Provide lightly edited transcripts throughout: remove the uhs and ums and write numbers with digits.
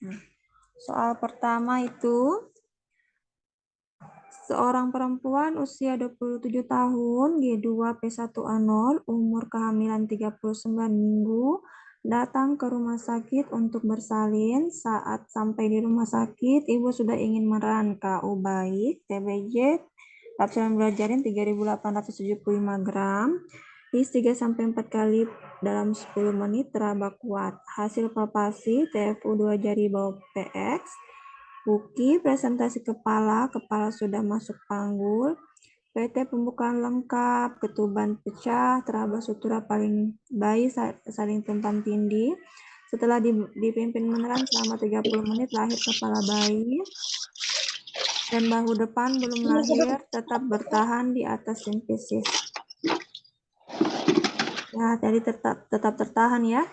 Nah, soal pertama itu, seorang perempuan usia 27 tahun, G2 P1A0, umur kehamilan 39 minggu, datang ke rumah sakit untuk bersalin. Saat sampai di rumah sakit, ibu sudah ingin merangkak baik, TBJ, lapisan gula jarin 3.875 gram, his 3-4 kali dalam 10 menit, teraba kuat. Hasil palpasi, TFU 2 jari bawah PX, Buki, presentasi kepala, kepala sudah masuk panggul, PT pembukaan lengkap, ketuban pecah, teraba sutura paling bayi saling tumpang tindih. Setelah dipimpin menelan selama 30 menit, lahir kepala bayi dan bahu depan belum lahir, tetap bertahan di atas simfisis. Ya, tadi tetap tertahan ya.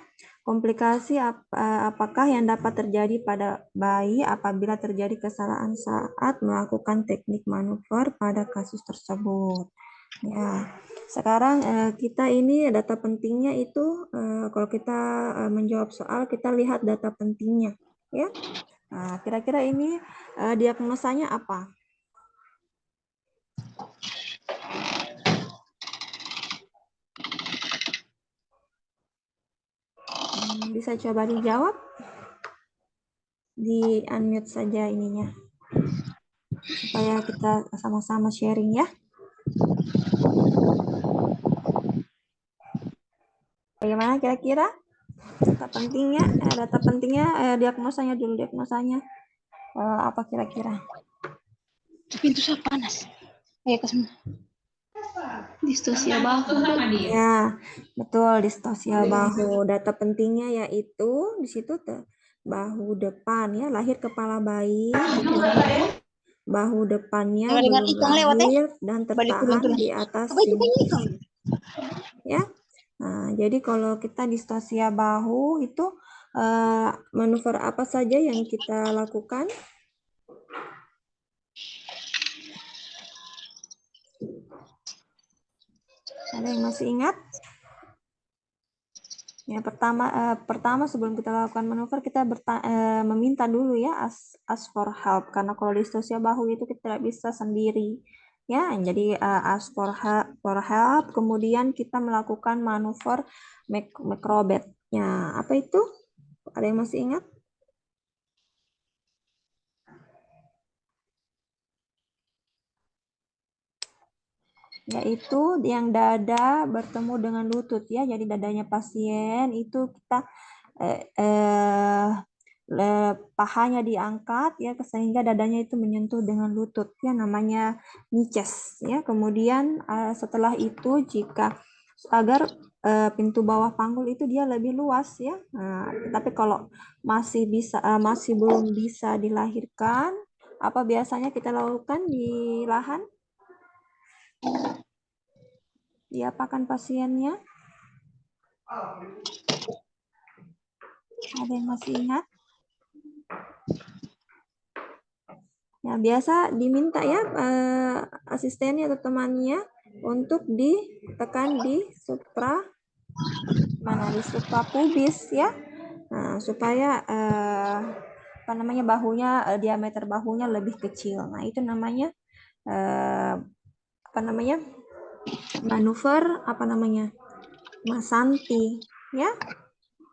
Komplikasi apakah yang dapat terjadi pada bayi apabila terjadi kesalahan saat melakukan teknik manuver pada kasus tersebut. Ya, sekarang kita ini data pentingnya itu kalau kita menjawab soal kita lihat data pentingnya, ya. Nah, kira-kira ini diagnosanya apa? Bisa coba dijawab? Di unmute saja ininya supaya kita sama-sama sharing ya. Bagaimana kira-kira data pentingnya diagnosanya dulu, diagnosanya apa kira-kira? Pintu saya panas. Ayo ke sana. Distosia bahu. Ya, betul, distosia bahu. Data pentingnya yaitu di situ bahu depan ya, lahir kepala bayi, bahu depannya belum lahir dan tertahan di atas simfisis. Ya. Nah, jadi kalau kita distosia bahu itu manuver apa saja yang kita lakukan? Ada yang masih ingat? Ya, pertama sebelum kita lakukan manuver kita meminta dulu ya ask for help, karena kalau distosia bahu itu kita tidak bisa sendiri ya. Jadi ask for help, kemudian kita melakukan manuver macrobed. Ya, apa itu? Ada yang masih ingat? Yaitu yang dada bertemu dengan lutut ya. Jadi dadanya pasien itu kita pahanya diangkat ya sehingga dadanya itu menyentuh dengan lutut ya, namanya knee chest ya. Kemudian setelah itu jika agar pintu bawah panggul itu dia lebih luas ya. Nah, tapi kalau masih belum bisa dilahirkan, apa biasanya kita lakukan di lahan? Diapakan pasiennya? Ada yang masih ingat? Ya, biasa diminta ya asistennya atau temannya untuk ditekan di suprapubis ya. Nah, supaya apa namanya bahunya diameter bahunya lebih kecil. Nah, itu namanya apa namanya? Manuver apa namanya? Masanti ya.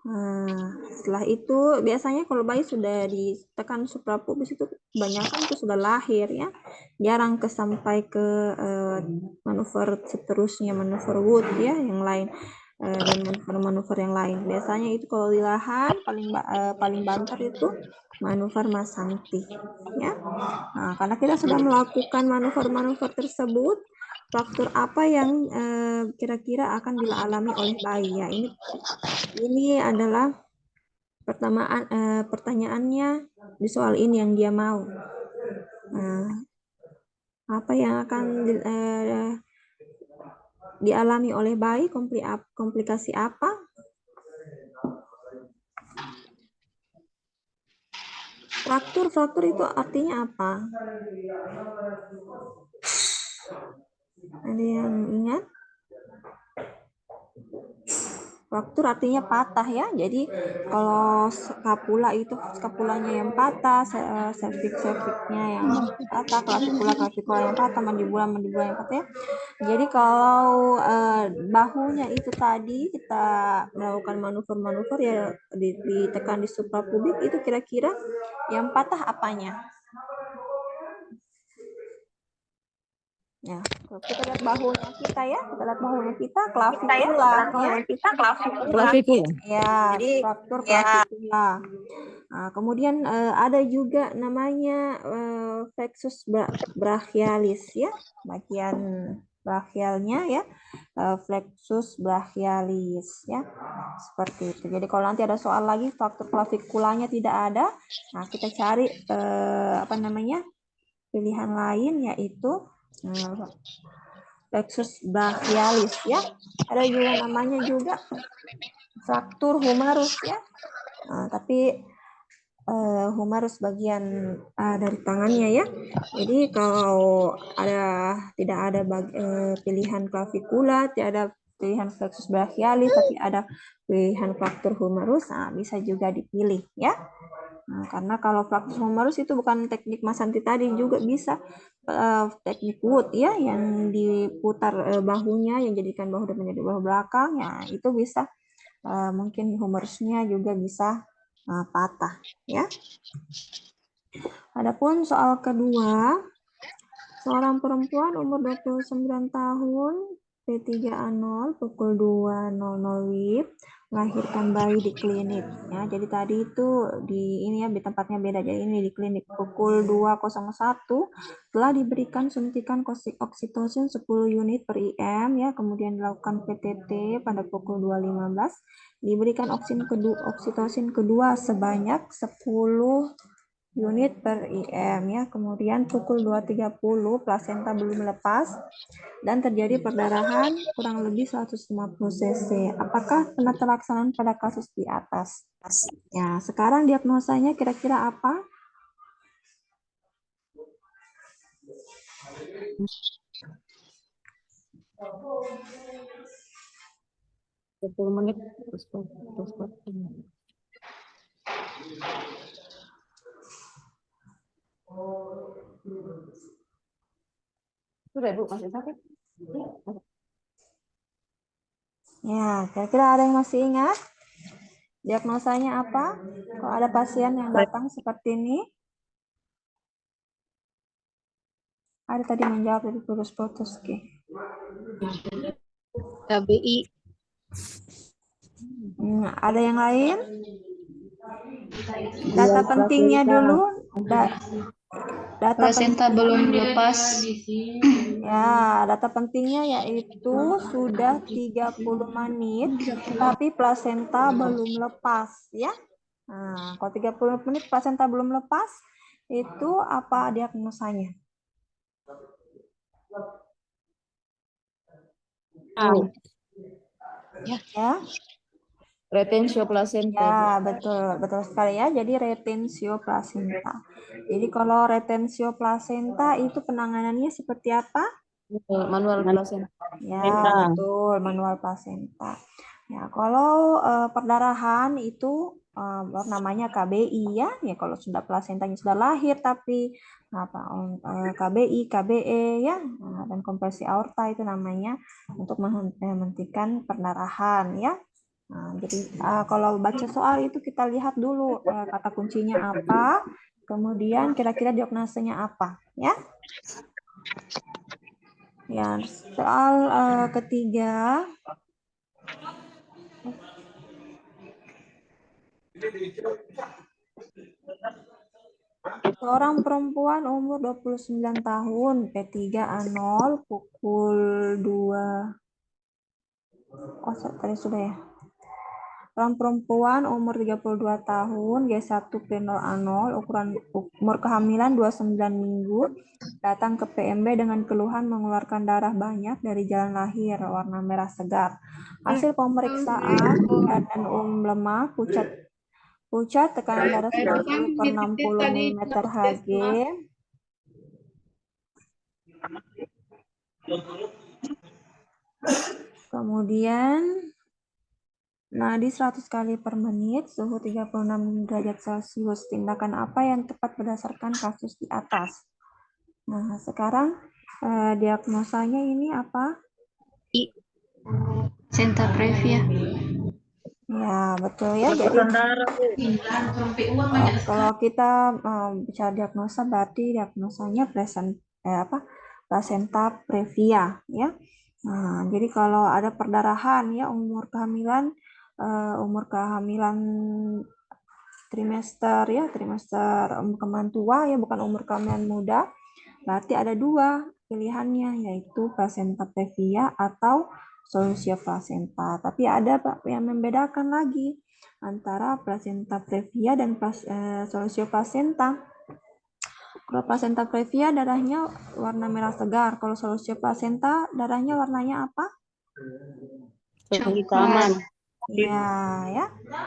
Nah, setelah itu biasanya kalau bayi sudah ditekan suprapubis itu kebanyakan itu sudah lahir ya, jarang sampai ke manuver seterusnya, manuver Wood ya yang lain dan manuver-manuver yang lain. Biasanya itu kalau di lahan paling banter itu manuver Masanti ya. Nah, karena kita sudah melakukan manuver-manuver tersebut, faktor apa yang kira-kira akan dialami oleh bayi ya? Ini adalah pertanyaannya di soal ini yang dia mau. Nah, apa yang akan dialami oleh bayi, komplikasi apa? Fraktur itu artinya apa? Ada yang ingat? Fraktur artinya patah ya. Jadi kalau skapula itu skapulanya yang patah, cervix-cervixnya yang patah, klavikula yang patah, mandibula yang patah ya. Jadi kalau bahunya itu tadi kita melakukan manuver-manuver ya ditekan di suprapubik, itu kira-kira yang patah apanya? Ya, kita lihat bahunya kita ya, kita lihat bahunya kita, klavikula ya. Klavikula. Ya, fraktur klavikula. Nah, kemudian ada juga namanya flexus brachialis ya, bagian brachialnya ya, flexus brachialis ya, seperti itu. Jadi kalau nanti ada soal lagi fraktur klavikulanya tidak ada, nah kita cari apa namanya pilihan lain yaitu plexus brachialis ya. Ada juga namanya juga fraktur humerus ya. Nah, tapi humerus bagian dari tangannya ya. Jadi kalau tidak ada pilihan klavikula, tidak ada pilihan plexus brachialis, tapi ada pilihan fraktur humerus, nah, bisa juga dipilih ya. Nah, karena kalau fraktur humerus itu bukan teknik Mas Santi tadi, juga bisa teknik Wood ya, yang diputar bahunya, yang jadikan bahu depan menjadi bahu belakang, ya itu bisa mungkin humerusnya juga bisa patah ya. Adapun soal kedua, seorang perempuan umur 29 tahun, P3A0, pukul 2.00 WIB, melahirkan bayi di klinik. Ya, jadi tadi itu di ini ya, di tempatnya beda. Jadi ini di klinik pukul 2.01 telah diberikan suntikan oksitosin 10 unit per IM ya, kemudian dilakukan PTT pada pukul 2.15, diberikan oksitosin kedua sebanyak 10 unit per IM ya. Kemudian pukul 2.30 plasenta belum lepas dan terjadi perdarahan kurang lebih 150 cc. Apakah pernah terlaksanaan pada kasus di atas? Ya, sekarang diagnosanya kira-kira apa? Menit. Sudah Bu, masih sakit? Ya, kira-kira ada yang masih ingat? Diagnosanya apa? Kalau ada pasien yang datang seperti ini, ada tadi menjawab dari putus-putus. KBI. Ada yang lain? Data pentingnya dulu. Data Plasenta belum lepas. Ya, data pentingnya yaitu sudah 30 menit, tapi plasenta belum lepas ya. Nah, kalau 30 menit plasenta belum lepas, itu apa diagnosanya? Ya. Retensio placenta. Ya, betul, betul sekali ya. Jadi retensio placenta. Jadi kalau retensio placenta itu penanganannya seperti apa? Manual placenta. Ya, betul, manual placenta. Ya, kalau perdarahan itu namanya KBI ya. Ya, kalau sudah plasentanya sudah lahir tapi KBI, KBE ya, dan kompresi aorta itu namanya untuk menghentikan perdarahan ya. Nah, jadi kalau baca soal itu kita lihat dulu kata kuncinya apa, kemudian kira-kira diagnosanya apa ya. Ya, soal ketiga. Seorang perempuan umur 29 tahun, P3A0, pukul 2. Oh, tadi sudah ya. Seorang perempuan umur 32 tahun, G1P0A0, umur kehamilan 29 minggu, datang ke PMB dengan keluhan mengeluarkan darah banyak dari jalan lahir, warna merah segar. Hasil pemeriksaan berat dan lemah, pucat, tekanan darah 90/60 mm Hg. Kemudian Nah, di 100 kali per menit, suhu 36 derajat Celcius. Tindakan apa yang tepat berdasarkan kasus di atas? Nah, sekarang diagnosanya ini apa? I. Senta Previa. Ya, betul ya. Jadi kalau kita bicara diagnosa berarti diagnosanya placenta previa ya. Nah, jadi kalau ada perdarahan ya umur kehamilan trimester kehamilan tua ya, bukan umur kehamilan muda. Berarti ada dua pilihannya, yaitu placenta previa atau solusio placenta. Tapi ada Pak yang membedakan lagi antara placenta previa dan solusio placenta. Kalau placenta previa darahnya warna merah segar, kalau solusio placenta darahnya warnanya apa? Kehitaman. Iya, ya,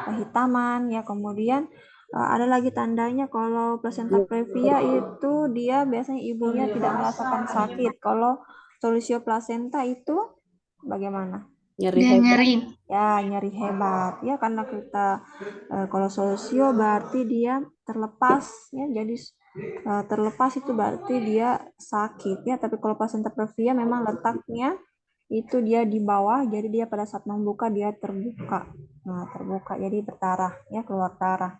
kehitaman ya. Kemudian ada lagi tandanya kalau placenta previa itu dia biasanya ibunya tidak merasakan sakit. Kalau solusio placenta itu bagaimana? Nyeri Dia hebat. nyeri. Ya, nyeri hebat ya, karena kita kalau solusio berarti dia terlepas ya. Jadi terlepas itu berarti dia sakit ya. Tapi kalau placenta previa memang letaknya itu dia di bawah, jadi dia pada saat membuka dia terbuka. Nah, terbuka jadi berdarah ya, keluar darah.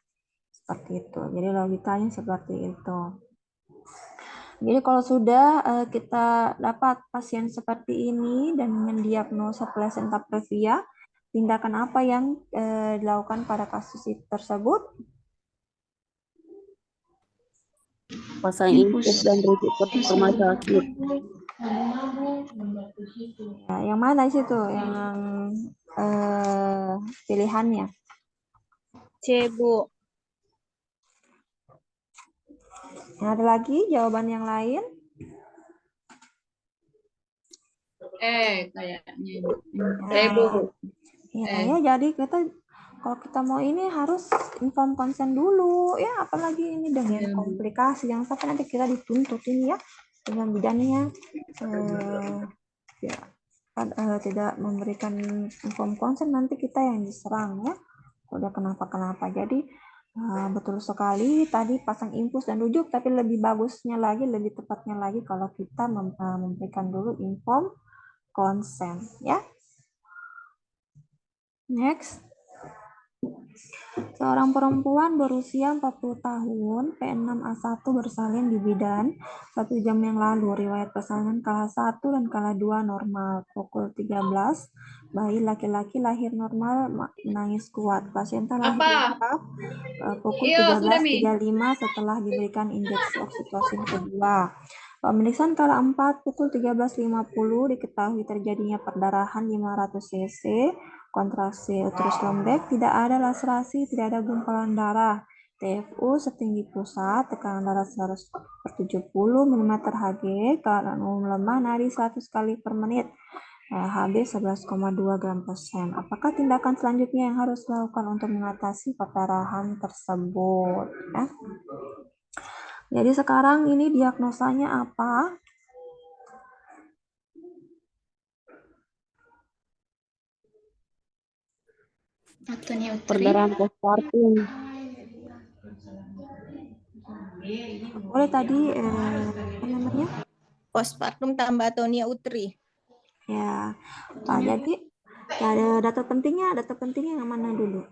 Seperti itu. Jadi logikanya seperti itu. Jadi kalau sudah kita dapat pasien seperti ini dan mendiagnosa placenta previa, tindakan apa yang dilakukan pada kasus tersebut? Pasang infus dan rujuk ke rumah sakit. Ya, yang mana sih tuh yang pilihannya? C, Bu. Ada lagi jawaban yang lain? Kayaknya. Ya, jadi kalau kita mau ini harus inform konsen dulu ya, apalagi ini dengan komplikasi, jangan sampai nanti kita dituntut ini ya dengan bidannya ya, tidak memberikan inform konsen, nanti kita yang diserang ya udah kenapa. Jadi betul sekali tadi pasang infus dan rujuk, tapi lebih bagusnya lagi, lebih tepatnya lagi kalau kita memberikan dulu inform konsen ya. Next. Seorang perempuan berusia 40 tahun, P6A1 bersalin di bidan 1 jam yang lalu. Riwayat persalinan kala 1 dan kala 2 normal. Pukul 13, bayi laki-laki lahir normal, menangis kuat. Pasien lahir lengkap pukul 13.35 setelah diberikan injeksi oksitosin kedua. Pemeriksaan kala 4 pukul 13.50 diketahui terjadinya perdarahan 500 cc, kontraksi uterus lembek, tidak ada laserasi, tidak ada gumpalan darah. TFU setinggi pusat, tekanan darah 100/70 mm Hg, keadaan umum lemah, nadi 100 kali per menit, HB 11,2 gram persen. Apakah tindakan selanjutnya yang harus dilakukan untuk mengatasi perdarahan tersebut? Ya. Jadi sekarang ini diagnosanya apa? Atonia uteri. Perdarahan postpartum. Boleh tadi apa namanya? Postpartum tambah atonia uteri. Ya, Pak. Jadi ada data pentingnya yang mana dulu?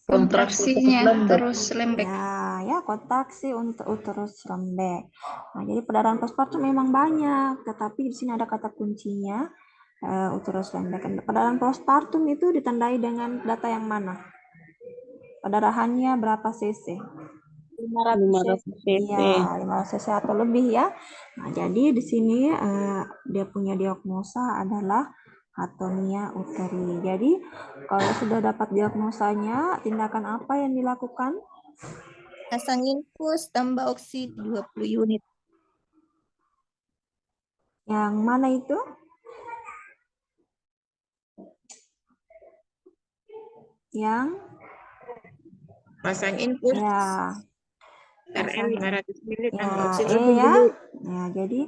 Kontraksinya terus lembek. Ya, kontraksi untuk uterus lembek. Nah, jadi perdarahan postpartum memang banyak, tetapi di sini ada kata kuncinya uterus lembek. Perdarahan postpartum itu ditandai dengan data yang mana? Perdarahannya berapa cc? 500 cc. Iya, 500 cc atau lebih ya. Nah, jadi di sini dia punya diagnosa adalah atonia uteri. Jadi kalau sudah dapat diagnosanya, tindakan apa yang dilakukan? Pasang infus tambah oksi 20 unit. Yang mana itu? Yang Pasang infus. ya. RN 500 ml tambah oksi Ya, lebih dulu. Ya, jadi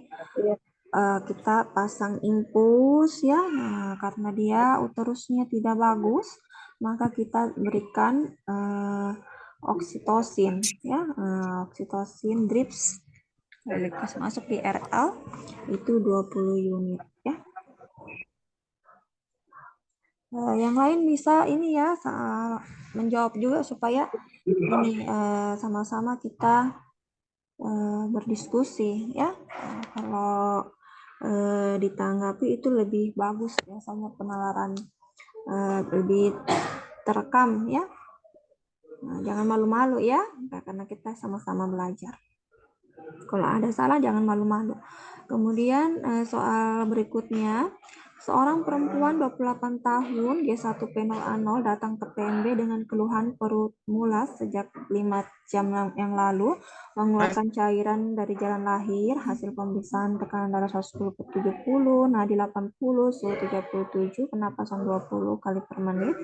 kita pasang infus ya. Nah, karena dia uterusnya tidak bagus, maka kita berikan oksitosin ya, oksitosin drips masuk di RL itu 20 unit ya. Yang lain bisa ini ya menjawab juga supaya ini sama-sama kita berdiskusi ya. Kalau ditanggapi itu lebih bagus, biasanya penalaran lebih terekam ya. Nah, jangan malu-malu ya, karena kita sama-sama belajar. Kalau ada salah jangan malu-malu. Kemudian soal berikutnya, seorang perempuan 28 tahun G1P0A0 datang ke PMB dengan keluhan perut mulas sejak 5 jam yang lalu, mengeluarkan cairan dari jalan lahir, hasil pemeriksaan tekanan darah 110/70, nadi 80, suhu 37, penapasan 20 kali per menit,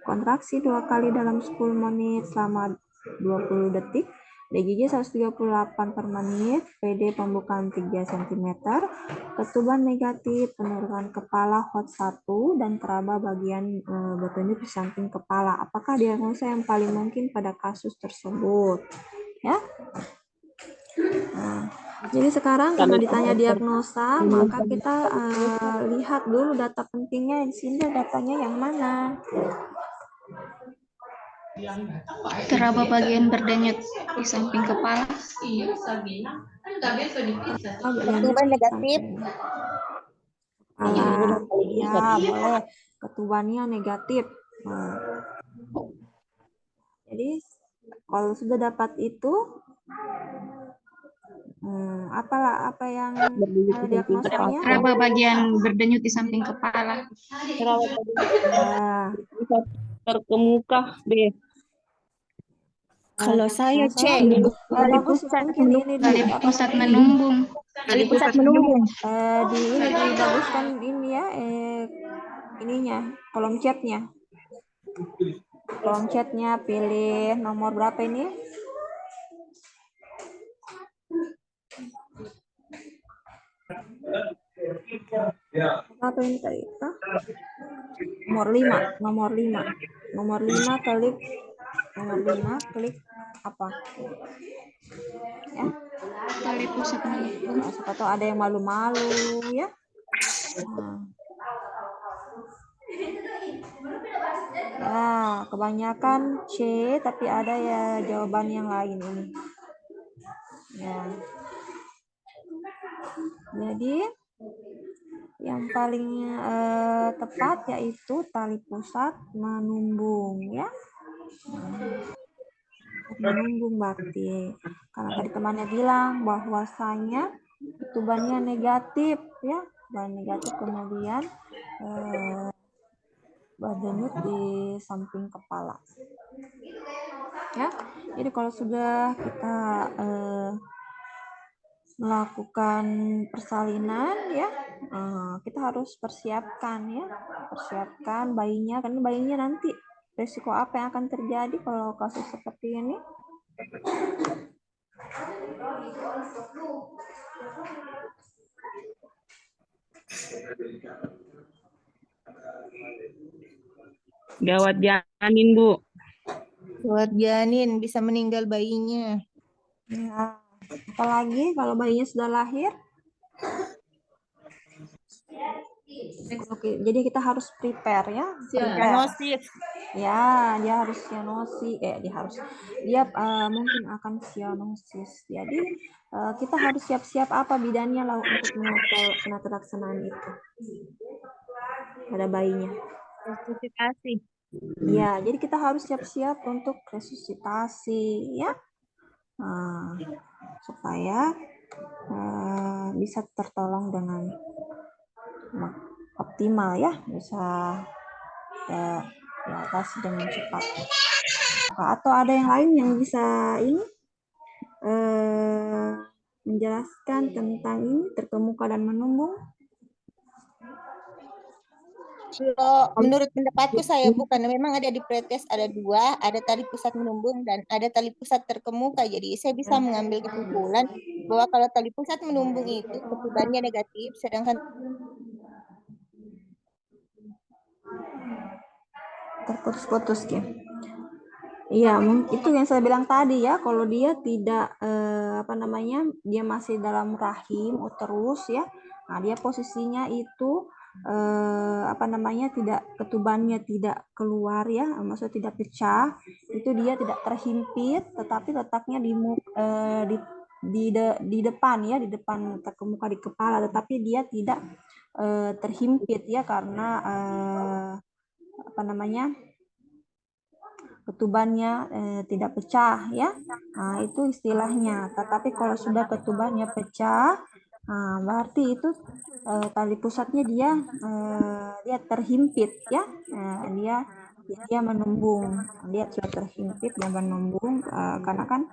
kontraksi 2 kali dalam 10 menit selama 20 detik, DGJ 138 per menit, PD pembukaan 3 cm, ketuban negatif, penurunan kepala hot 1, dan teraba bagian bertunjuk di samping kepala. Apakah diagnosa yang paling mungkin pada kasus tersebut? Ya. Nah, jadi sekarang karena ditanya diagnosa, maka kita lihat dulu data pentingnya di sini, datanya yang mana? Teraba bagian berdenyut di samping kepala. Ketuban negatif. Ya, boleh. Ketubannya negatif. Nah, jadi kalau sudah dapat itu, apa yang diagnosanya? Teraba bagian berdenyut di samping kepala. Ya. Terkemuka B. Kalau saya cek Tali pusat ini pusat menumbung. tali pusat menumbung. di ini dibaguskan ini ya, ininya kolom chatnya. Kolom chatnya pilih nomor berapa ini? Apa ini tadi? Nomor 5, nomor 5. Nomor 5 klik apa? Ya. Tali pusat menumbung. Nah, siapa tahu ada yang malu-malu ya. Nah, kebanyakan C, tapi ada ya jawaban yang lain ini. Ya. Jadi yang paling tepat yaitu tali pusat menumbung ya. Menumbung berarti karena tadi temannya bilang bahwasanya ketubannya negatif ya, dan negatif, kemudian berdenyut di samping kepala ya. Jadi kalau sudah kita melakukan persalinan ya, kita harus persiapkan bayinya, karena bayinya nanti resiko apa yang akan terjadi kalau kasus seperti ini. Gawat janin, Bu. Gawat janin, bisa meninggal bayinya. Ya, apalagi kalau bayinya sudah lahir. Oke, jadi kita harus prepare ya. Cyanosis. Ya, dia harus cyanosis, dia mungkin akan cyanosis. Jadi kita harus siap-siap apa bidannya lah untuk penata-laksanaan itu pada bayinya. Resusitasi. Ya, jadi kita harus siap-siap untuk resusitasi ya, supaya bisa tertolong dengan optimal ya, bisa diatasi dengan cepat. Atau ada yang lain yang bisa ini menjelaskan tentang ini terkemuka dan menumbung? Kalau menurut pendapatku saya bukan, memang ada di pretest ada 2, ada tali pusat menumbung dan ada tali pusat terkemuka. Jadi saya bisa mengambil kesimpulan bahwa kalau tali pusat menumbung itu ketubannya negatif, sedangkan terputus-putus Kim. Iya, itu yang saya bilang tadi ya, kalau dia tidak apa namanya, dia masih dalam rahim uterus ya. Nah, dia posisinya itu apa namanya, tidak, ketubannya tidak keluar ya, maksudnya tidak pecah, itu dia tidak terhimpit, tetapi letaknya di depan ya, di depan terkemuka di kepala, tetapi dia tidak terhimpit ya, karena apa namanya, ketubannya tidak pecah ya. Nah, itu istilahnya. Tetapi kalau sudah ketubannya pecah, nah, berarti itu tali pusatnya dia terhimpit ya. Dia menumbung. Dia sudah terhimpit dan menumbung karena kan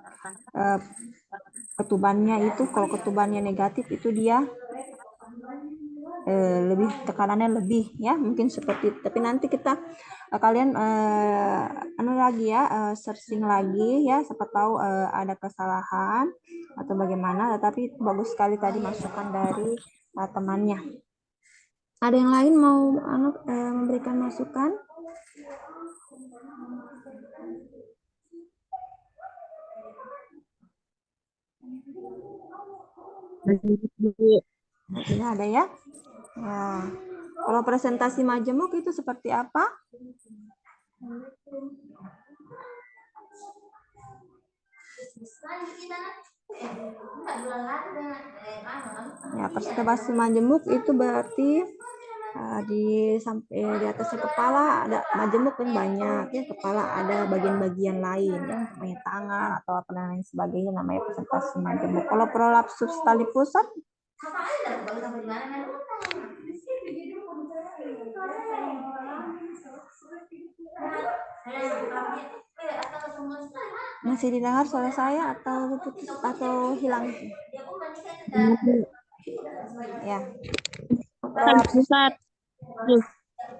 ketubannya itu, kalau ketubannya negatif itu dia lebih, tekanannya lebih ya, mungkin seperti itu. Tapi nanti kita kalian lagi ya, searching lagi ya, siapa tahu ada kesalahan atau bagaimana. Tetapi bagus sekali tadi masukan dari temannya. Ada yang lain mau memberikan masukan? Tidak ada ya. Nah, kalau presentasi majemuk itu seperti apa? Ya, presentasi majemuk itu berarti di atasnya kepala ada majemuk yang banyak ya, kepala ada bagian-bagian lain yang namanya tangan atau apa dan lain sebagainya, namanya presentasi majemuk. Kalau prolapsus tali pusat masih didengar suara saya atau putus atau hilang? Ya. Tali pusat.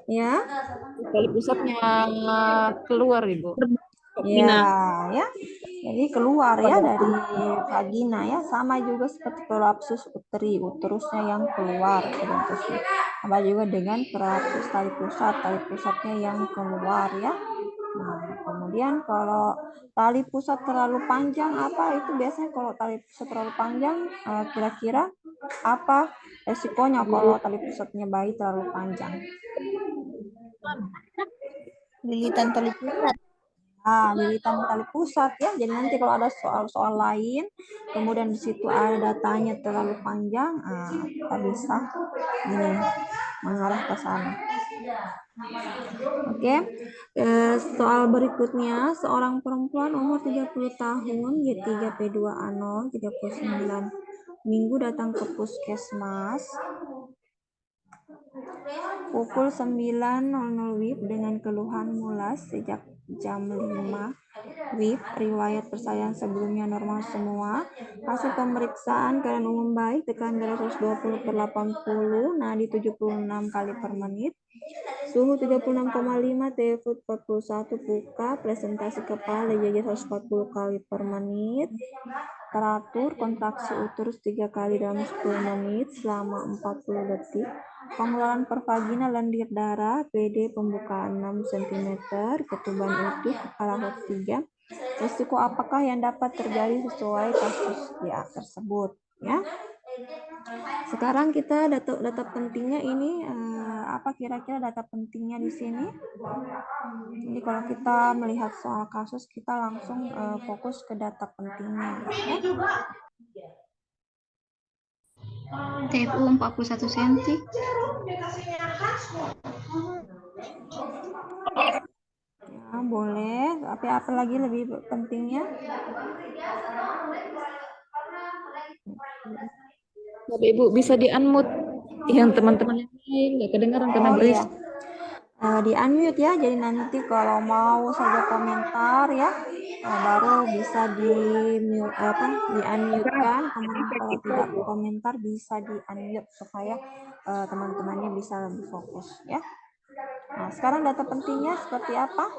Ya. Tali pusatnya keluar, Ibu. Ya. Jadi keluar ya dari vagina ya, sama juga seperti prolapsus uteri, uterusnya yang keluar. Sama juga dengan prolapsus tali pusatnya yang keluar ya. Nah, kemudian kalau tali pusat terlalu panjang, apa itu biasanya kalau tali pusat terlalu panjang, kira-kira apa resikonya kalau tali pusatnya bayi terlalu panjang? lilitan tali pusat. Lilitan tali pusat ya. Jadi nanti kalau ada soal-soal lain, kemudian di situ ada datanya terlalu panjang, kita bisa ini mengarah ke sana. Oke. Soal berikutnya, seorang perempuan umur 30 tahun, Y3P2A0, 39 minggu datang ke puskesmas pukul 9.00 WIB dengan keluhan mulas sejak jam 5 WIB, riwayat persalinan sebelumnya normal semua, hasil pemeriksaan keadaan umum baik, tekanan darah 120/80, nadi 76 kali per menit, suhu 36,5, TFUT 41, puka, presentasi kepala DJJ 140 kali per menit, teratur, kontraksi uterus 3 kali dalam 10 menit selama 40 detik, pengeluaran per vagina lendir darah, PD pembukaan 6 cm, ketuban utuh, kepala hot 3. Risiko apakah yang dapat terjadi sesuai kasus ya tersebut ya. Sekarang kita data pentingnya ini apa kira-kira data pentingnya di sini? Jadi kalau kita melihat soal kasus, kita langsung fokus ke data pentingnya ya. TFU 41 cm. Ya, boleh. Tapi apa lagi lebih pentingnya? Tapi Ibu bisa di-unmute yang teman-teman yang lain nggak kedengaran karena berisik. Di unmute ya, jadi nanti kalau mau saja komentar ya, baru bisa di unmute kan. Kemudian kalau tidak komentar bisa di unmute supaya teman-temannya bisa lebih fokus ya. Nah, sekarang data pentingnya seperti apa?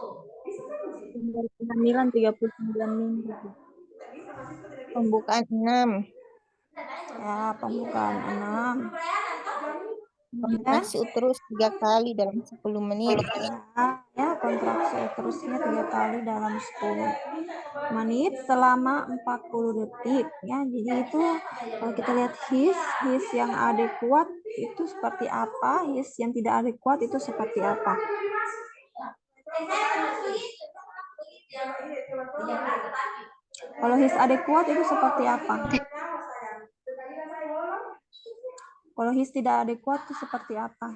Umur kehamilan 39 minggu. Pembukaan 6. Ya, pembukaan 6. Kontraksi uterus 3 kali dalam 10 menit. Ya, kontraksi uterusnya 3 kali dalam 10 menit selama 40 detik. Ya, jadi itu kalau kita lihat his yang adekuat itu seperti apa, his yang tidak adekuat itu seperti apa. Kalau his adekuat itu seperti apa? Kalau his tidak adekuat itu seperti apa?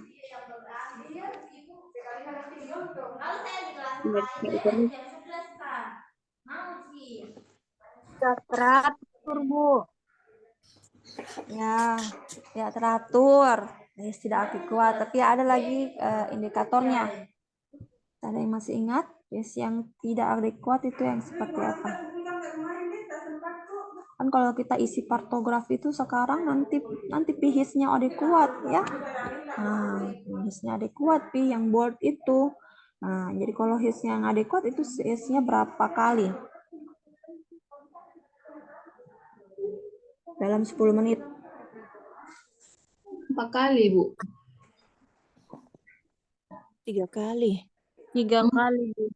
Teratur, Bu. Ya, tidak teratur. His tidak adekuat, tapi ada lagi indikatornya. Ada yang masih ingat? His yang tidak adekuat itu yang seperti apa? Kan kalau kita isi partograf itu sekarang nanti pihisnya adekuat ya. Nah, hisnya adekuat pi yang bold itu. Nah, jadi kalau hisnya yang adekuat itu hisnya berapa kali? Dalam 10 menit. 4 kali, Bu. 3 kali. 3 kali, Bu.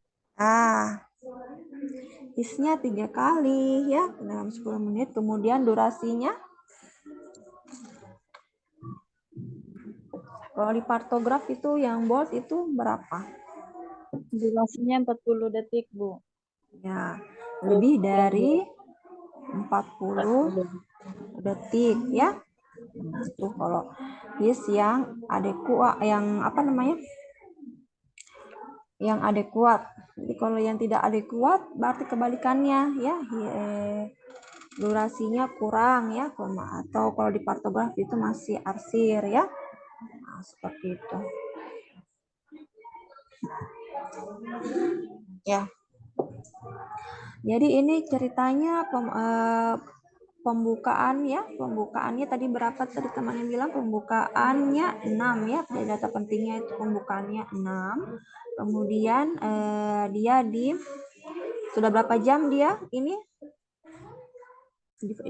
Hisnya 3 kali ya dalam 10 menit. Kemudian durasinya kalau di partograf itu yang bold itu berapa? Durasinya 40 detik, Bu. Ya, lebih dari 40 detik ya. Itu kalau his yang adekuat, yang apa namanya? Yang adekuat. Jadi kalau yang tidak adekuat berarti kebalikannya ya. Durasinya kurang ya, atau kalau di partograf itu masih arsir ya. Nah, seperti itu. Ya. Jadi ini ceritanya pembukaan ya. Pembukaannya tadi berapa tadi temannya bilang? Pembukaannya 6 ya. Dari data pentingnya itu pembukaannya 6. Kemudian dia sudah berapa jam dia ini?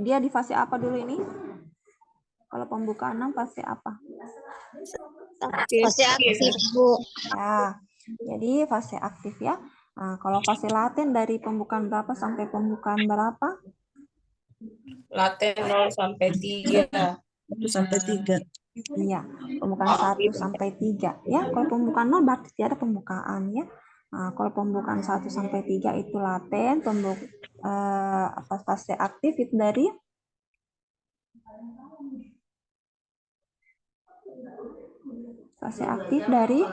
Dia di fase apa dulu ini? Kalau pembukaan 6 fase apa? Fase aktif, Bu. Ya, jadi fase aktif ya. Nah, kalau fase laten dari pembukaan berapa sampai pembukaan berapa? Laten 0 sampai 3. 1 sampai 3. Iya, pembukaan 1 sampai 3 ya. Kalau pembukaan 0 berarti tidak ada pembukaan ya. Nah, kalau pembukaan 1 sampai 3 itu laten, fase aktif itu dari fase aktif dari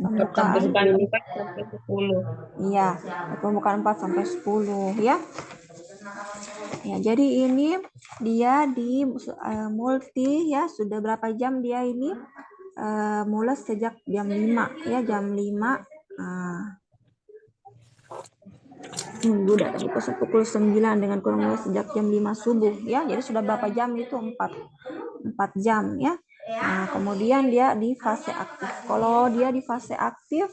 pembukaan 4 sampai 10. Iya, pembukaan 4 sampai 10 ya. Ya, jadi ini dia di multi ya, sudah berapa jam dia ini? Mulai sejak jam 5 ya, jam 5 Minggu datang pukul 9 dengan kurang lebih sejak jam 5 subuh ya. Jadi sudah berapa jam itu? 4 jam ya. Nah, kemudian dia di fase aktif. Kalau dia di fase aktif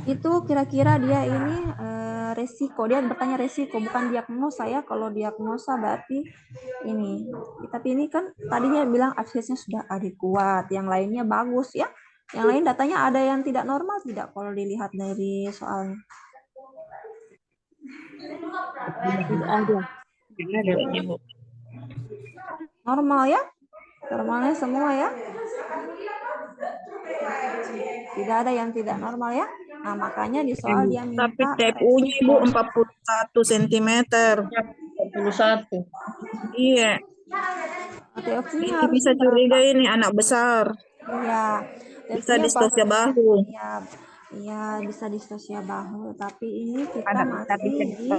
itu kira-kira dia ini resiko. Dia bertanya resiko, bukan diagnosa ya. Kalau diagnosa berarti ini. Tapi ini kan tadinya bilang aksesnya sudah adekuat, yang lainnya bagus ya. Yang lain datanya ada yang tidak normal tidak kalau dilihat dari soalnya? Tidak ada. Normal ya? Normalnya semua ya? Tidak ada yang tidak normal ya? Nah, makanya di soal dia minta Tapi TPU-nya Ibu 41 cm. 41. Iya. TFU-nya Ini harus bisa curiga ini anak besar. Iya. Bisa distosia bahu. Iya, bisa distosia bahu. Tapi ini kita Anak besar bisa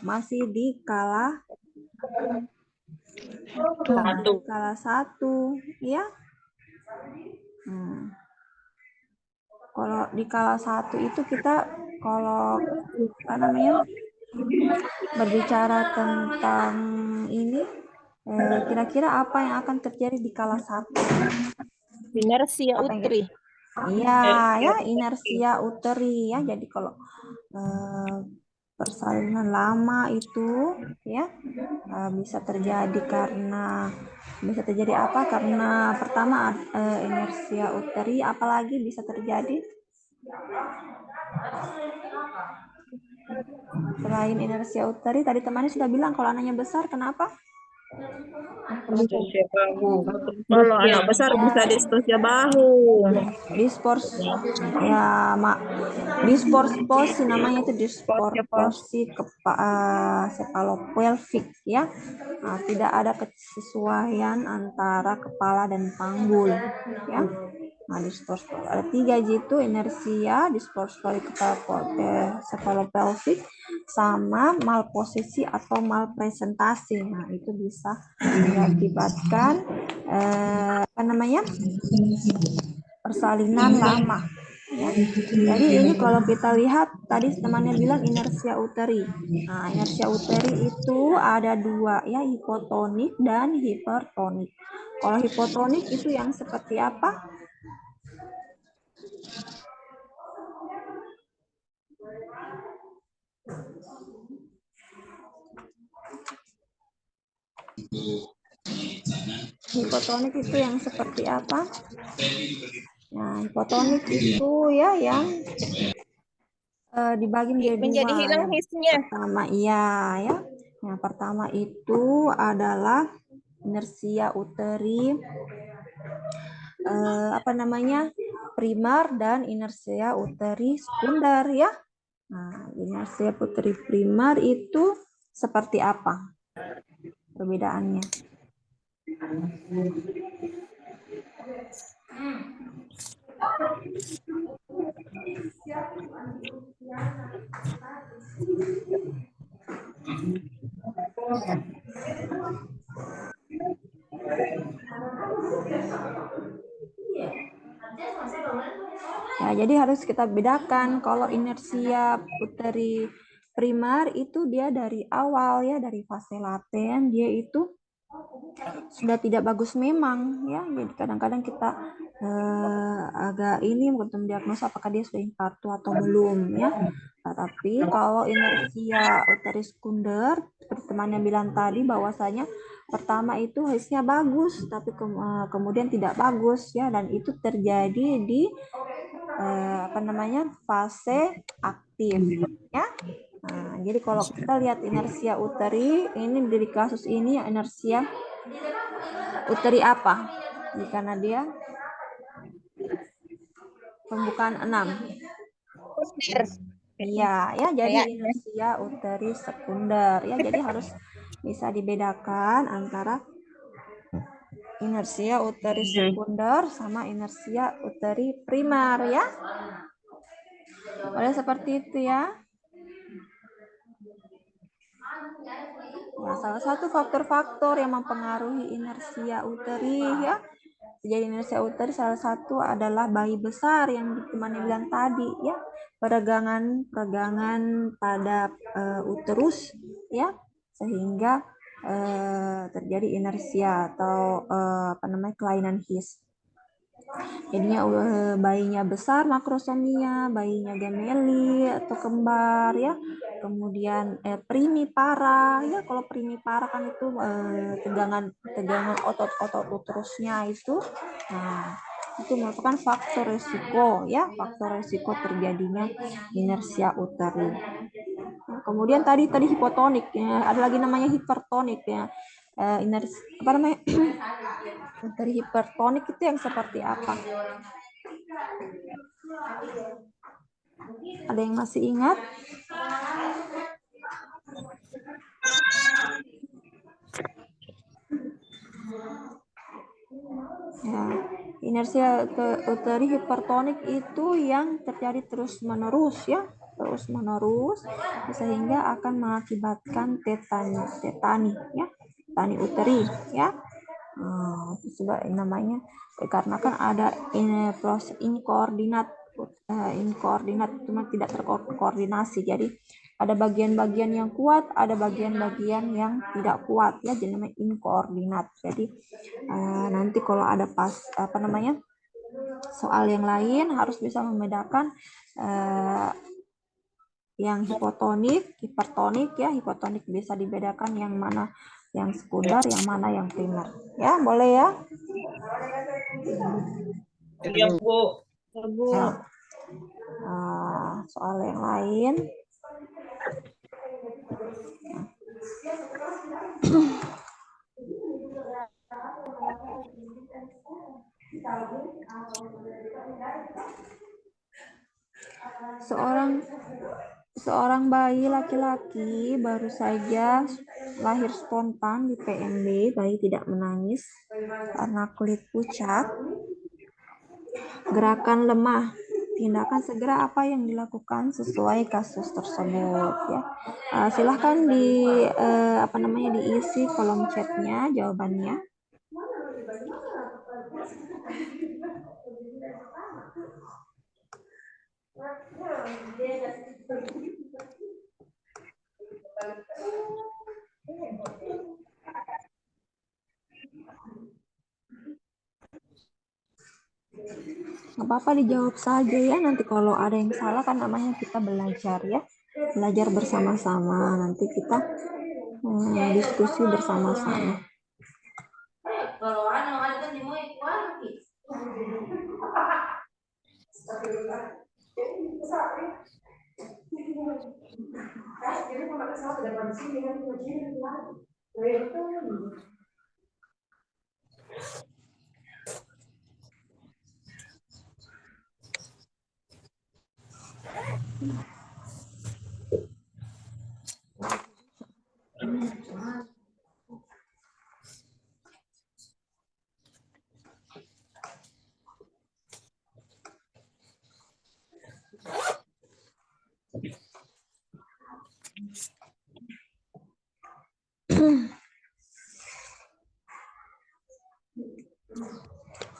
masih di kala satu, ya. Kalau di kala 1 itu kita kalau berbicara tentang ini Kira-kira apa yang akan terjadi di kala 1? Inersia Apa yang uteri. Iya, ya inersia uteri ya. Jadi kalau persalinan lama itu ya bisa terjadi apa? Karena pertama inersia uteri, apalagi bisa terjadi selain inersia uteri. Tadi temannya sudah bilang kalau anaknya besar, kenapa? Distosia bahu. Kalau anak besar bisa distosia bahu. Disproporsi namanya itu disproporsi kepalopelvik ya. Nah, tidak ada kesesuaian antara kepala dan panggul ya. Nah, disproporsi ada 3 itu inersia, disproporsi kepalopelvik, sama malposisi atau malpresentasi. Nah, itu bisa diakibatkan persalinan lama. Ya. Jadi ini kalau kita lihat tadi temannya bilang inersia uteri. Nah, inersia uteri itu ada 2 ya, hipotonik dan hipertonik. Kalau hipotonik itu yang seperti apa? Hipotonik itu yang seperti apa? Nah, hipotonik itu ya yang dibagi menjadi 2. hilang hisnya. Pertama ya. Yang pertama itu adalah inersia uteri primer dan inersia uteri sekunder ya. Nah, inersia uteri primer itu seperti apa perbedaannya? Ya, jadi harus kita bedakan. Kalau inersia uteri primer itu dia dari awal ya, dari fase laten dia itu sudah tidak bagus memang ya. Jadi kadang-kadang kita agak untuk mendiagnosa apakah dia sudah infartu atau belum ya. Nah, tapi kalau inersia uteri sekunder seperti temannya bilang tadi bahwasanya pertama itu hasilnya bagus tapi kemudian tidak bagus ya, dan itu terjadi di fase aktif ya. Nah, jadi kalau kita lihat inersia uteri ini dari kasus ini inersia uteri apa? Karena dia pembukaan 6. Iya, ya jadi inersia uteri sekunder ya. Jadi harus bisa dibedakan antara inersia uteri sekunder sama inersia uteri primer ya. Boleh seperti itu ya. Nah, salah satu faktor-faktor yang mempengaruhi inersia uteri ya. Jadi inersia uteri salah satu adalah bayi besar yang teman bilang tadi ya. Peregangan pada uterus ya, sehingga terjadi inersia atau kelainan His. Jadinya bayinya besar makrosomia, bayinya gemeli atau kembar ya. Kemudian primipara ya, kalau primipara kan itu tegangan otot uterusnya itu. Nah, itu merupakan faktor resiko ya, faktor resiko terjadinya inersia uteri. Nah, kemudian tadi hipotonik ya, ada lagi namanya hipertonik ya. Uteri hipertonik itu yang seperti apa? Ada yang masih ingat? Ya, inersia uteri hipertonik itu yang terjadi terus-menerus ya, terus-menerus sehingga akan mengakibatkan tetani ya, tetani uteri ya. Sebab namanya karena kan ada proses inkoordinat inkoordinat, cuma tidak terkoordinasi. Jadi ada bagian-bagian yang kuat, ada bagian-bagian yang tidak kuat ya, jadi namanya inkoordinat. Jadi nanti kalau ada soal yang lain harus bisa membedakan yang hipotonik, hipertonik ya. Hipotonik bisa dibedakan yang mana yang sekunder, yang mana yang primer. Ya, boleh ya? Iya, Bu. Bu. Ya. Soal yang lain. Seorang bayi laki-laki baru saja lahir spontan di PMB, bayi tidak menangis karena kulit pucat, gerakan lemah. Tindakan segera apa yang dilakukan sesuai kasus tersebut ya. Silahkan diisi kolom chatnya jawabannya. Nggak apa-apa, dijawab saja ya. Nanti kalau ada yang salah kan namanya kita belajar ya. Belajar bersama-sama. Nanti kita diskusi bersama-sama.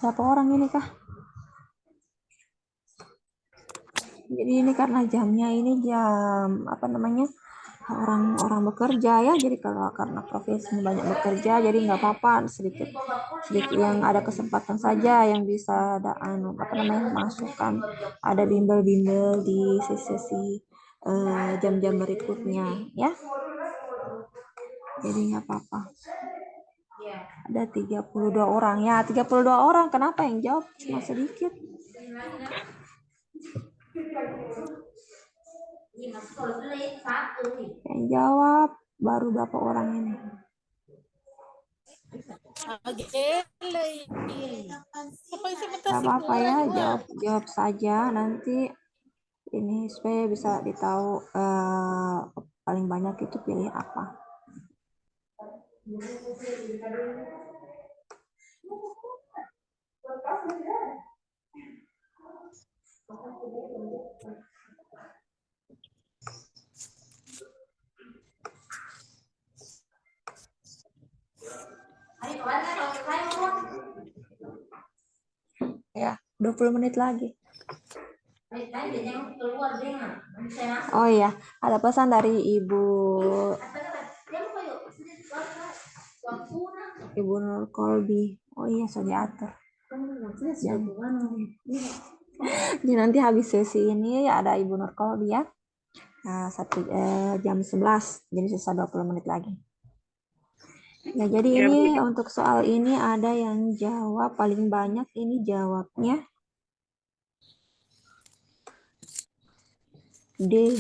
Berapa orang ini kah? Jadi ini karena jamnya ini jam orang-orang bekerja ya. Jadi kalau karena profesinya banyak bekerja, jadi nggak apa-apa, sedikit yang ada kesempatan saja yang bisa masukkan. Ada bimbel-bimbel di sesi jam-jam berikutnya ya. Jadi nggak apa-apa. Ada 32 orang ya, 32 orang. Kenapa yang jawab cuma sedikit? Yang jawab baru berapa orang ini? Gak apa-apa ya, jawab saja nanti ini supaya bisa ditahu paling banyak itu pilih apa. Ya, 20 menit lagi. Oh iya, ada pesan dari Ibu Nur Kolbi. Oh iya, sudah diatur. Jadi nanti habis sesi ini ada Ibu Nur Kolbi ya. Jam 11, jadi sisa 20 menit lagi. Ya, jadi ini untuk soal ini ada yang jawab paling banyak, ini jawabnya D.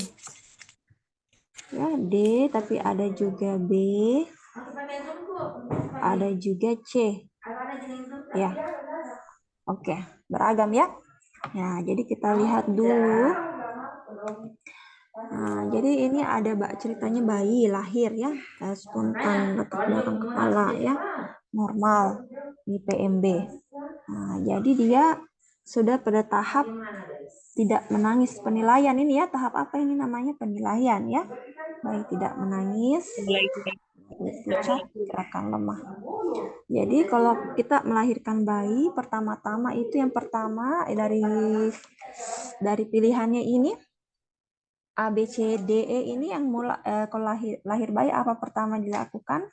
Ya, D, tapi ada juga B. Ada juga C. Ya. Oke, beragam ya. Ya, jadi kita lihat dulu. Nah, jadi ini ada ceritanya bayi lahir ya, spontan letak belakang kepala ya, normal di PMB. Nah, jadi dia sudah pada tahap tidak menangis, penilaian ini ya, tahap apa ini namanya, penilaian ya. Bayi tidak menangis. pucat, gerakan lemah. Jadi kalau kita melahirkan bayi, pertama-tama itu yang pertama dari pilihannya ini A, B, C, D, E ini yang kalau lahir bayi apa pertama dilakukan?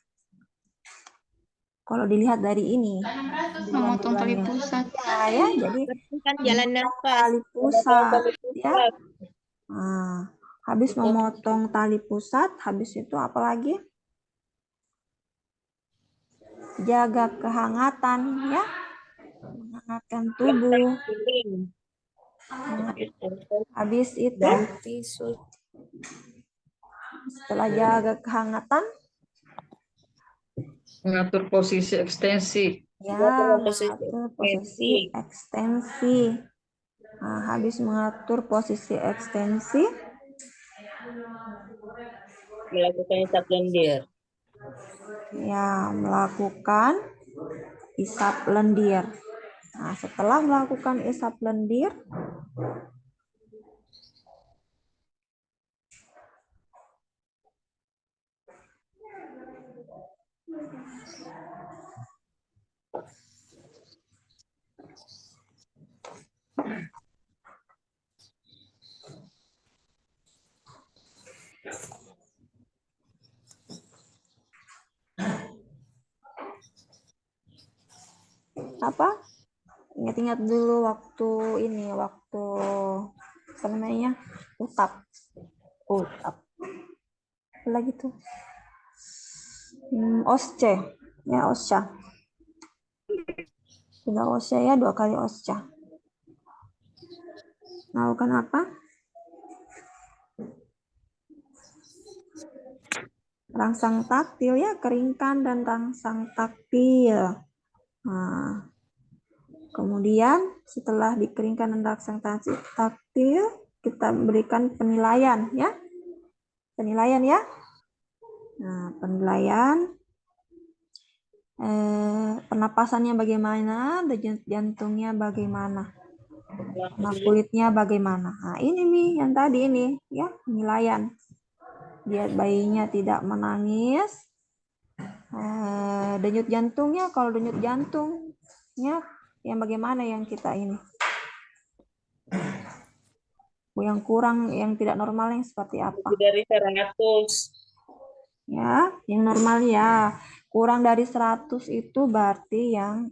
Kalau dilihat dari ini, Memotong tali pusat. ya, jadi Kan jalan nafas. tali pusat, ya. Nah, habis memotong tali pusat, habis itu apa lagi? Jaga kehangatan, ya, menghangatkan tubuh. Habis itu, setelah jaga kehangatan, Mengatur posisi ekstensi. ya, mengatur posisi ekstensi. Nah, habis mengatur posisi ekstensi, Melakukan isap lendir. ya, melakukan isap lendir. Nah, setelah melakukan isap lendir, apa? Ingat-ingat dulu waktu apa namanya? Utap. Apa lagi tuh? Osce. Ya, osca. 3 osca ya, 2 kali osca. Melakukan apa? Rangsang taktil, ya, keringkan dan rangsang taktil. Nah, kemudian setelah dikeringkan dan rangsang taktil, kita berikan penilaian, ya. Penilaian, ya. Nah, penilaian pernapasannya bagaimana, denyut jantungnya bagaimana, warna kulitnya bagaimana. Nah, ini nih yang tadi ini, ya, penilaian. Lihat bayinya tidak menangis. Denyut jantungnya, kalau denyut jantungnya yang bagaimana yang kita ini? Yang kurang, yang tidak normal yang seperti apa? Dari 100. Ya, yang normal ya. Kurang dari 100 itu berarti yang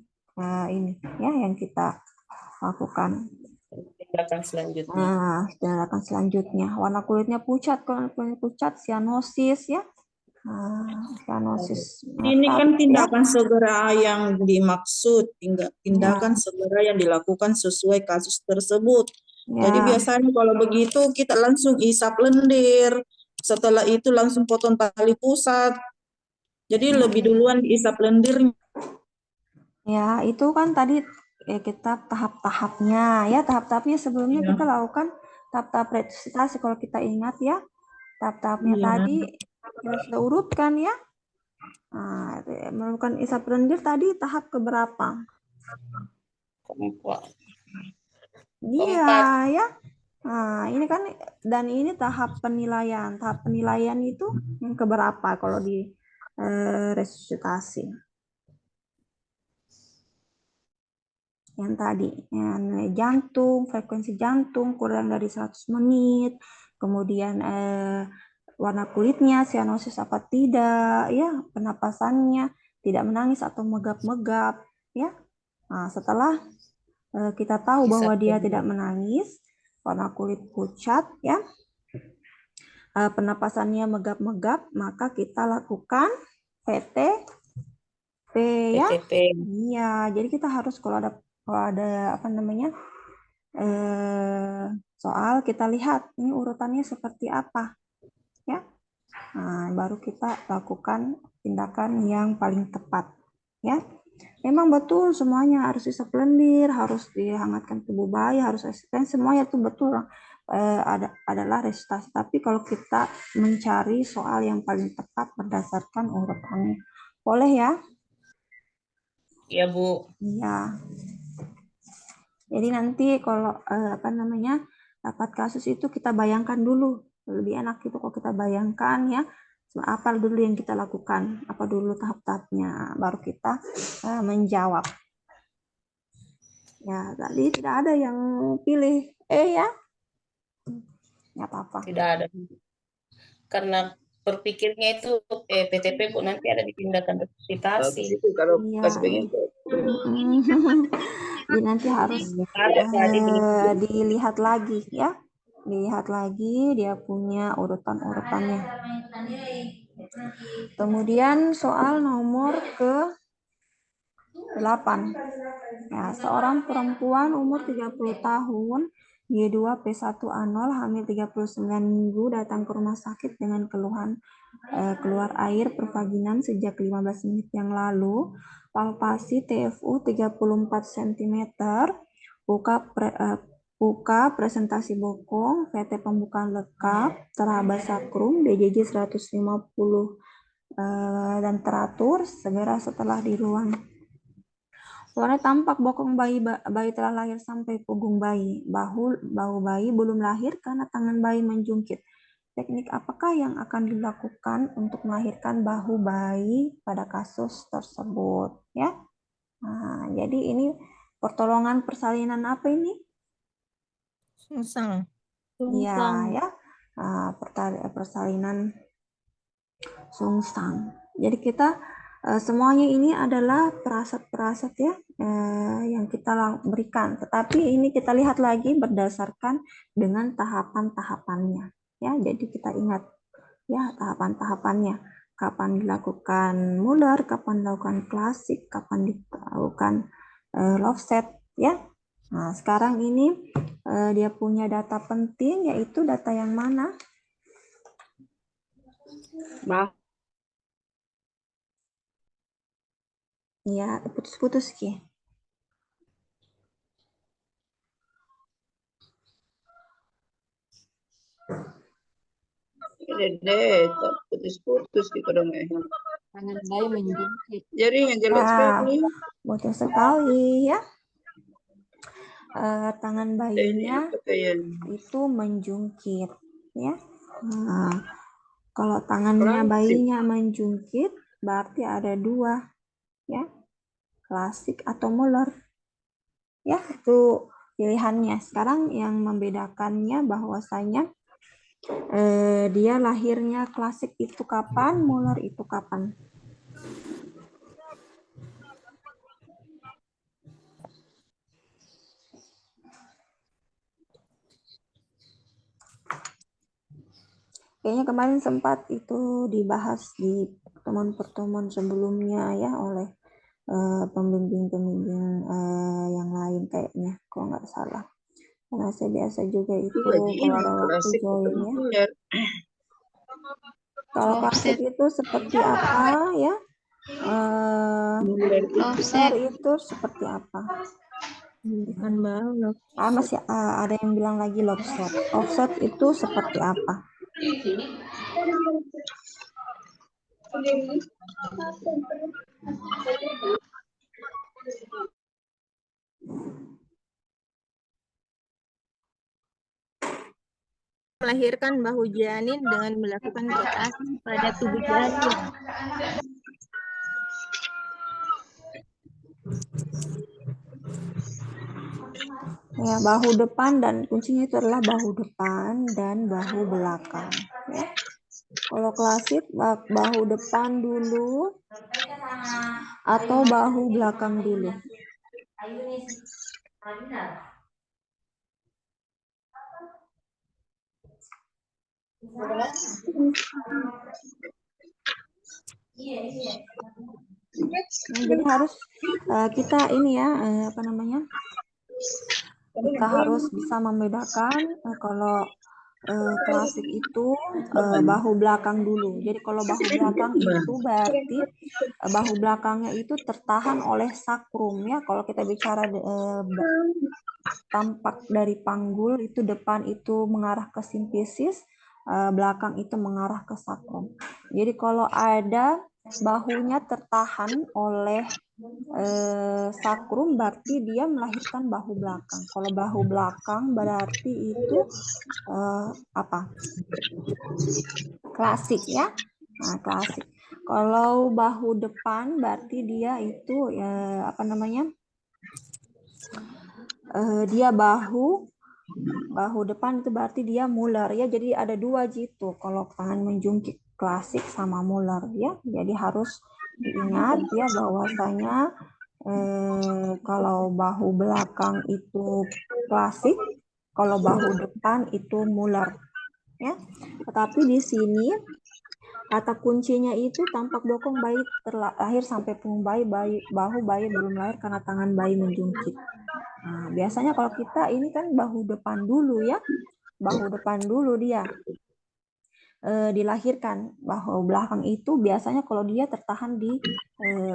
ini ya yang kita lakukan. Tindakan selanjutnya. Nah, tindakan selanjutnya. Warna kulitnya pucat, kalau kulitnya pucat, sianosis, ya. Sianosis. Ini kan tindakan ya. segera yang dimaksud, tindakan segera yang dilakukan sesuai kasus tersebut. Ya. Jadi biasanya kalau begitu kita langsung isap lendir, setelah itu langsung potong tali pusat. Jadi lebih duluan isap lendir. Ya, itu kan tadi kita tahap-tahapnya, ya, tahap-tahapnya sebelumnya kita lakukan tahap-tahap resusitasi kalau kita ingat, ya. Tahap-tahapnya tadi kita sudah urutkan, ya. Nah, melakukan isap lendir tadi tahap keberapa? Keempat. Iya, ya. Nah, ini kan dan ini tahap penilaian. Tahap penilaian itu yang keberapa kalau di resusitasi? Yang tadi, jantung, frekuensi jantung kurang dari 100 menit, kemudian warna kulitnya, sianosis apa tidak, ya, penapasannya, tidak menangis atau megap-megap, ya. Nah, setelah kita tahu bahwa dia tidak menangis, warna kulit pucat, ya, penapasannya megap-megap, maka kita lakukan PTP, ya. Iya, jadi kita harus kalau ada apa namanya soal, kita lihat ini urutannya seperti apa, ya. Nah, baru kita lakukan tindakan yang paling tepat, ya. Memang betul semuanya harus isap lendir, harus dihangatkan tubuh bayi, harus asisten, semuanya itu betul adalah resusitasi. Tapi kalau kita mencari soal yang paling tepat berdasarkan urutannya, boleh ya? Iya, Bu. Iya. Jadi nanti kalau apa namanya dapat kasus itu kita bayangkan dulu, lebih enak itu kalau kita bayangkan, ya, Apa dulu yang kita lakukan? Apa dulu tahap-tahapnya? Baru kita menjawab. Ya, tadi tidak ada yang pilih ya. Nggak apa-apa. Tidak ada. Karena berpikirnya itu PTP Bu nanti ada dipindahkan resusitasi. Kalau Iya. pas pengen Jadi nanti harus dilihat lagi ya. Dilihat lagi dia punya urutan-urutannya. Kemudian soal nomor ke-8. Ya, seorang perempuan umur 30 tahun, Y2 P1A0, hamil 39 minggu, datang ke rumah sakit dengan keluhan keluar air pervaginan sejak 15 menit yang lalu, palpasi TFU 34 cm, buka presentasi bokong, VT pembukaan lengkap, teraba sakrum, DJJ 150 dan teratur, segera setelah di ruang. Warna tampak bokong bayi telah lahir sampai punggung bayi. Bahu bayi belum lahir karena tangan bayi menjungkit. Teknik apakah yang akan dilakukan untuk melahirkan bahu bayi pada kasus tersebut? Ya, nah, jadi ini pertolongan persalinan apa ini? Sungsang. Iya, ya, persalinan sungsang. Jadi kita semuanya ini adalah perasat-perasat ya yang kita berikan. Tetapi ini kita lihat lagi berdasarkan dengan tahapan-tahapannya. Ya, jadi kita ingat ya tahapan-tahapannya. Kapan dilakukan Muller, kapan dilakukan klasik, kapan dilakukan Lofset ya. Nah, sekarang ini dia punya data penting, yaitu data yang mana? Ya, putus-putus Ki. Dede, putus-putus gitu dong ya. Tangan bayi menjungkit. Jadi yang jelas sekali. Betul sekali ya. Tangan bayinya itu menjungkit ya. Nah, kalau tangannya bayinya menjungkit berarti ada dua ya, klasik atau Muller ya, itu pilihannya. Sekarang yang membedakannya bahwasanya dia lahirnya klasik itu kapan, Muller itu kapan. Kayaknya kemarin sempat itu dibahas di pertemuan-pertemuan sebelumnya ya oleh pembimbing-pembimbing yang lain kayaknya, kalau nggak salah. Karena saya biasa juga itu kalau ada waktu join ya. Kalau klasik itu seperti apa ya? Muller itu seperti apa? Masih ada yang bilang lagi lobset. Offset itu seperti apa? Melahirkan bahu janin dengan melakukan rotasi pada tubuh janin. Ya, bahu depan dan kuncinya itu adalah bahu depan dan bahu belakang. Ya. Kalau klasik bahu depan dulu atau bahu belakang dulu. Nah, jadi harus kita ini ya apa namanya? Kita harus bisa membedakan kalau klasik itu bahu belakang dulu. Jadi kalau bahu belakang itu berarti bahu belakangnya itu tertahan oleh sakrum ya. Kalau kita bicara tampak dari panggul itu depan itu mengarah ke simfisis, belakang itu mengarah ke sakrum. Jadi kalau ada bahunya tertahan oleh sakrum berarti dia melahirkan bahu belakang. Kalau bahu belakang berarti itu apa? Klasik ya. Nah, klasik. Kalau bahu depan berarti dia itu apa namanya? Dia bahu depan itu berarti dia muller ya. Jadi ada dua gitu. Kalau tangan menjungkit klasik sama muller ya. Jadi harus diingat ya bahwasanya kalau bahu belakang itu klasik, kalau bahu depan itu muller ya. Tetapi di sini kata kuncinya itu tampak bokong bayi terlahir sampai punggung bahu bayi belum lahir karena tangan bayi menjungkit. Nah, biasanya kalau kita ini kan bahu depan dulu ya, bahu depan dulu dia dilahirkan. Bahu belakang itu biasanya kalau dia tertahan di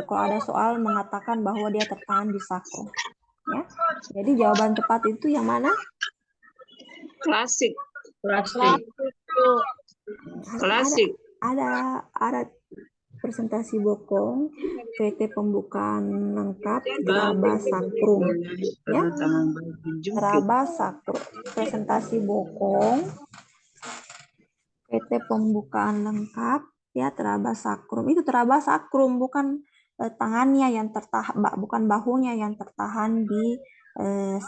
kalau ada soal mengatakan bahwa dia tertahan di sakrum ya. Jadi jawaban tepat itu yang mana? Klasik. Ada presentasi bokong, VT pembukaan lengkap, teraba sakrum ya. Teraba sakrum, presentasi bokong, VT pembukaan lengkap ya, teraba sakrum. Itu teraba sakrum, bukan tangannya yang tertahan, bukan bahunya yang tertahan di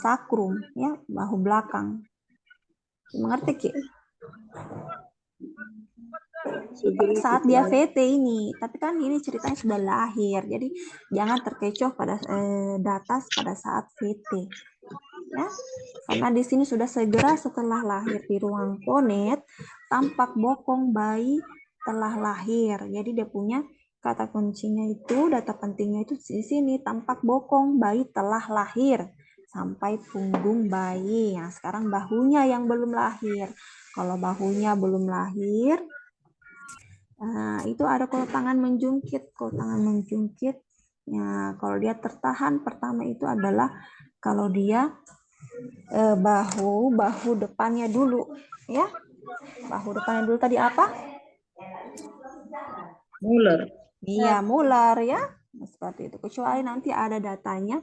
sakrum ya, bahu belakang. Mengerti Ki? Saat dia VT ini, tapi kan ini ceritanya sudah lahir, jadi jangan terkecoh pada data pada saat VT ya, karena di sini sudah segera setelah lahir di ruang ponet tampak bokong bayi telah lahir. Jadi dia punya kata kuncinya itu, data pentingnya itu di sini, tampak bokong bayi telah lahir sampai punggung bayi. Nah, sekarang bahunya yang belum lahir. Kalau bahunya belum lahir, nah, itu ada kalau tangan menjungkit. Kalau tangan menjungkit, ya, kalau dia tertahan pertama itu adalah kalau dia bahu depannya dulu, ya. Bahu depannya dulu tadi apa? Muller. Iya, muller ya. Nah, seperti itu. Kecuali nanti ada datanya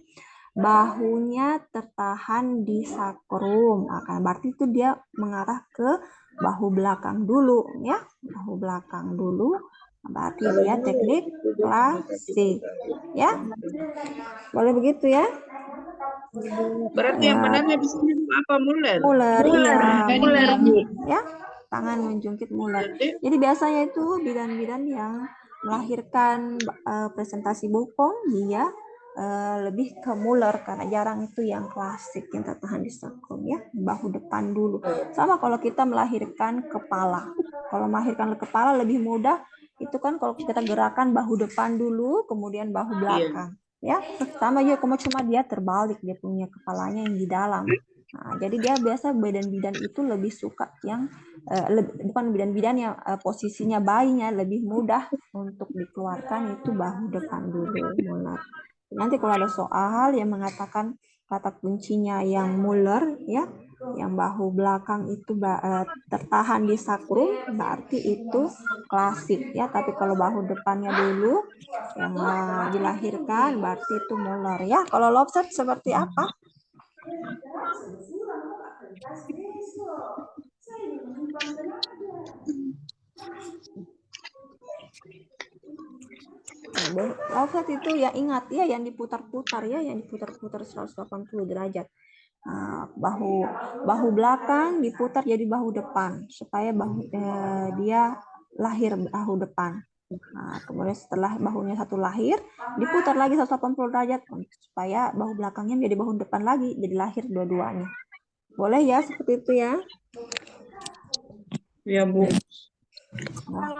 bahunya tertahan di sakrum, akan berarti itu dia mengarah ke bahu belakang dulu ya, bahu belakang dulu, berarti dia teknik klasik ya. Boleh begitu ya? Berarti yang benarnya di sini apa? Muller. Muller, iya, Muller, Bu. ya, tangan menjungkit muller. Jadi biasanya itu bidan-bidan yang melahirkan presentasi bokong dia lebih ke muller, karena jarang itu yang klasik yang tertahan di sakrum ya, bahu depan dulu. Sama kalau kita melahirkan kepala. Kalau melahirkan kepala lebih mudah, itu kan kalau kita gerakan bahu depan dulu, kemudian bahu belakang. Ya, sama ya, cuma dia terbalik, dia punya kepalanya yang di dalam. Nah, jadi dia biasa bidan-bidan itu lebih suka yang bukan bidan-bidan yang posisinya bayinya lebih mudah untuk dikeluarkan itu bahu depan dulu, muller. Nanti kalau ada soal yang mengatakan kata kuncinya yang muller ya, yang bahu belakang itu tertahan di sakrum, berarti itu klasik ya. Tapi kalau bahu depannya dulu yang dilahirkan, berarti itu muller ya. Kalau lobster seperti apa? Offset itu ya, ingat ya, yang diputar-putar ya, yang diputar-putar 180 derajat. Nah, bahu belakang diputar jadi bahu depan supaya dia lahir bahu depan. Nah, kemudian setelah bahunya satu lahir, diputar lagi 180 derajat supaya bahu belakangnya menjadi bahu depan lagi, jadi lahir dua-duanya. Boleh ya seperti itu ya? Ya, Bu. Nah.